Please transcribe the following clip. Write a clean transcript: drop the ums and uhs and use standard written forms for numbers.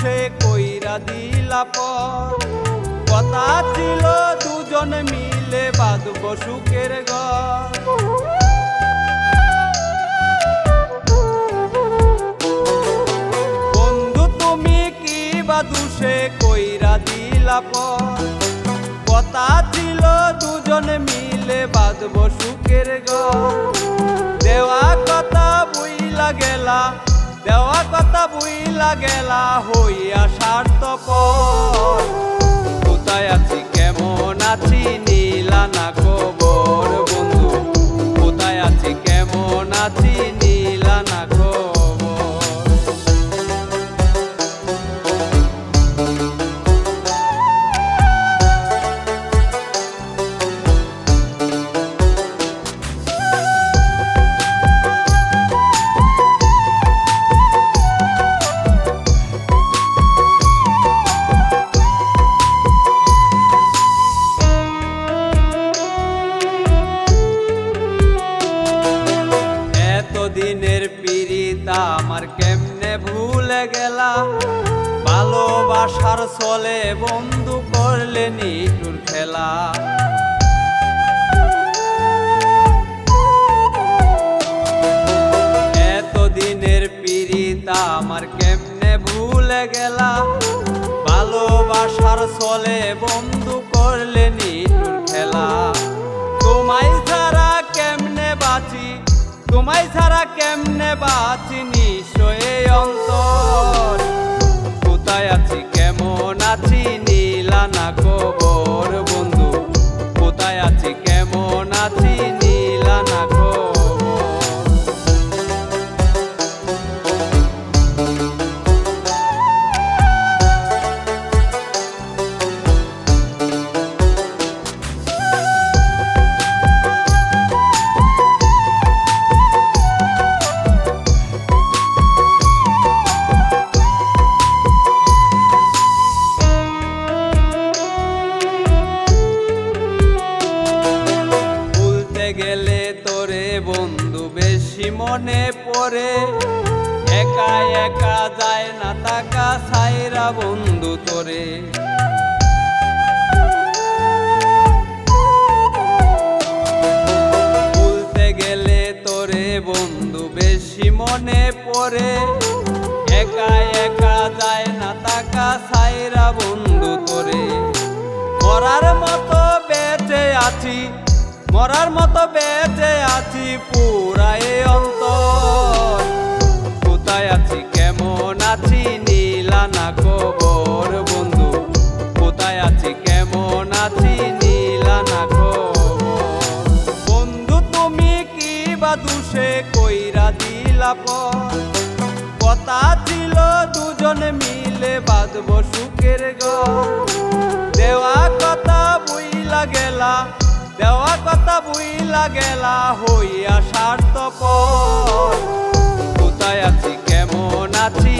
দুষে কইরা দিলা পর। কথা ছিল দুজন মিলে বাঁধব সুখের ঘর। বন্ধু তুমি কি বা দুষে কইরা দিলা পর। কথা ছিল দুজন মিলে বাঁধব সুখের ঘর। দেওয়া কথা বুইলা গেলা, দেওয়া কথা বুইলা গেলা হইয়া স্বার্থপর। কোথায় আছি কেমন আছি নিলা না খবর। বন্ধু কোথায় আছি কেমন আছি নিলা না খবর। দিনের পিরিতা আমার কেমনে ভুলে গেলা। ভালোবাসার চলে বন্ধু করলে নিঠুর খেলা। এতদিনের পিরিতা আমার কেমনে ভুলে গেলা। ভালোবাসার চলে বন্ধু করলে নিঠুর খেলা। তোমায় ছাড়া কেমনে বাঁচি, তোমায় ছাড়া কেমনে বাঁচি নিশ্চয় অন্তর। কোথায় আছি কেমন আছি নিলা না খবর। বন্ধু কোথায় আছি কেমন আছি নিলা না খবর। গেলে তোরে বন্ধু বেশি মনে পড়ে। একা একা যায় না টাকা ছাইরা বন্ধু তোরে। ভুলতে গেলে তোরে বন্ধু বেশি মনে পড়ে। একা একা যায় না টাকা ছাইরা বন্ধু তোরে। মরার মতো বেঁচে আছি, মরার মতো বেঁচে আছি পুরা এ অন্তর। কোথায় আছি কেমন আছি নিলা না খবর। বন্ধু কোথায় আছি কেমন আছি নিলা না খবর। বন্ধু তুমি কি বা দুষে কইরা দিলা পর। কথা ছিল দুজন মিলে বাঁধব সুখের ঘর। দেওয়া কথা বুইলা গেলা, দেওয়া কথা বুইলা গেলা হইয়া স্বার্থপর। কোথায় আছি কেমন আছি